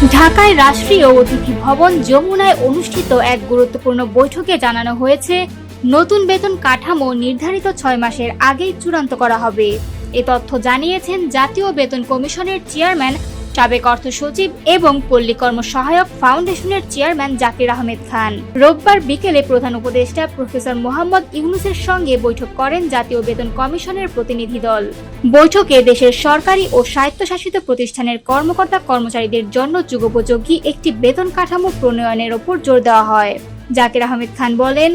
ঢাকায় রাষ্ট্রীয় অতিথি ভবন যমুনায় অনুষ্ঠিত এক গুরুত্বপূর্ণ বৈঠকে জানানো হয়েছে, নতুন বেতন কাঠামো নির্ধারিত ৬ মাসের আগেই চূড়ান্ত করা হবে। এ তথ্য জানিয়েছেন জাতীয় বেতন কমিশনের চেয়ারম্যান, সাবেক অর্থ সচিব এবং পল্লী কর্ম সহায়ক ফাউন্ডেশনের চেয়ারম্যান জাকির আহমেদ খান। রোববার বিকেলে প্রধান উপদেষ্টা প্রফেসর মোহাম্মদ ইউনূসের সঙ্গে বৈঠক করেন জাতীয় বেতন কমিশনের প্রতিনিধি দল। বৈঠকে দেশের সরকারি ও স্বায়ত্তশাসিত প্রতিষ্ঠানের কর্মকর্তা কর্মচারীদের জন্য যুগোপযোগী একটি বেতন কাঠামো প্রণয়নের ওপর জোর দেওয়া হয়। জাকির আহমেদ খান বলেন,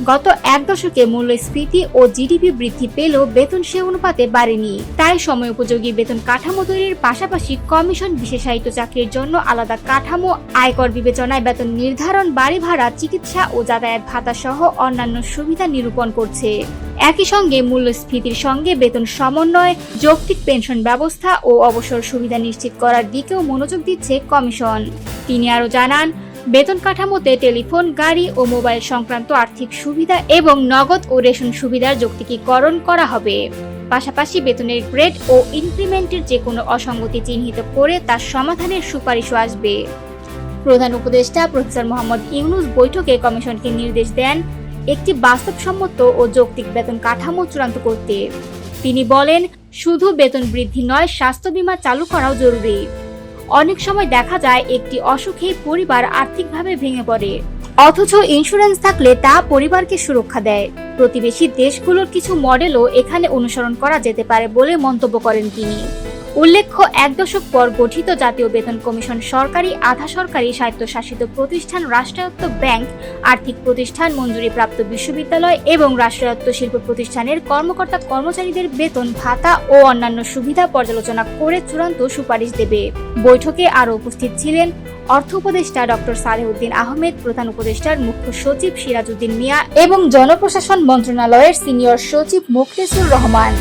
গত এক দশকে মূল্যস্ফীতি ও জিডিপি বৃদ্ধি পেলেও বেতন সে অনুপাতে বাড়েনি। তাই সময় উপযোগী বেতন কাঠামো তৈরির পাশাপাশি কমিশন বিশেষায়িত চাকরির জন্য আলাদা কাঠামো, আয়কর বিবেচনায় বেতন নির্ধারণ, বাড়ি ভাড়া, চিকিৎসা ও যাতায়াত ভাতা সহ অন্যান্য সুবিধা নিরূপণ করছে। একই সঙ্গে মূল্যস্ফীতির সঙ্গে বেতন সমন্বয়, যৌক্তিক পেনশন ব্যবস্থা ও অবসর সুবিধা নিশ্চিত করার দিকেও মনোযোগ দিচ্ছে কমিশন। তিনি আরও জানান, বেতন কাঠামোতে টেলিফোন, গাড়ি ও মোবাইল সংক্রান্ত আর্থিক সুবিধা এবং নগদ ও রেশন সুবিধার যৌক্তিকীকরণ করা হবে। পাশাপাশি বেতনের গ্রেড ও ইনক্রিমেন্টের যে কোনো অসঙ্গতি চিহ্নিত করে তার সমাধানের সুপারিশও আসবে। প্রধান উপদেষ্টা প্রফেসর মোহাম্মদ ইউনূস বৈঠকে কমিশনকে নির্দেশ দেন একটি বাস্তবসম্মত ও যৌক্তিক বেতন কাঠামো চূড়ান্ত করতে। তিনি বলেন, শুধু বেতন বৃদ্ধি নয়, স্বাস্থ্য বীমা চালু করাও জরুরি। অনেক সময় দেখা যায় একটি অসুখে পরিবার আর্থিকভাবে ভেঙে পড়ে, অথচ ইন্স্যুরেন্স থাকলে তা পরিবারকে সুরক্ষা দেয়। প্রতিবেশী দেশগুলোর কিছু মডেলও এখানে অনুসরণ করা যেতে পারে বলে মন্তব্য করেন তিনি। উল্লেখ্য, এক দশক পর গঠিত জাতীয় বেতন কমিশন সরকারি, আধা সরকারি, স্বায়ত্তশাসিত প্রতিষ্ঠান, রাষ্ট্রায়ত্ত ব্যাংক, আর্থিক প্রতিষ্ঠান, মঞ্জুরিপ্রাপ্ত বিশ্ববিদ্যালয় এবং রাষ্ট্রায়ত্ত শিল্প প্রতিষ্ঠানের কর্মকর্তা কর্মচারীদের বেতন, ভাতা ও অন্যান্য সুবিধা পর্যালোচনা করে চূড়ান্ত সুপারিশ দেবে। বৈঠকে আরও উপস্থিত ছিলেন অর্থ উপদেষ্টা ডক্টর সালেহউদ্দিন আহমেদ, প্রধান উপদেষ্টার মুখ্য সচিব সিরাজউদ্দিন মিয়া এবং জনপ্রশাসন মন্ত্রণালয়ের সিনিয়র সচিব মুখলেসুর রহমান।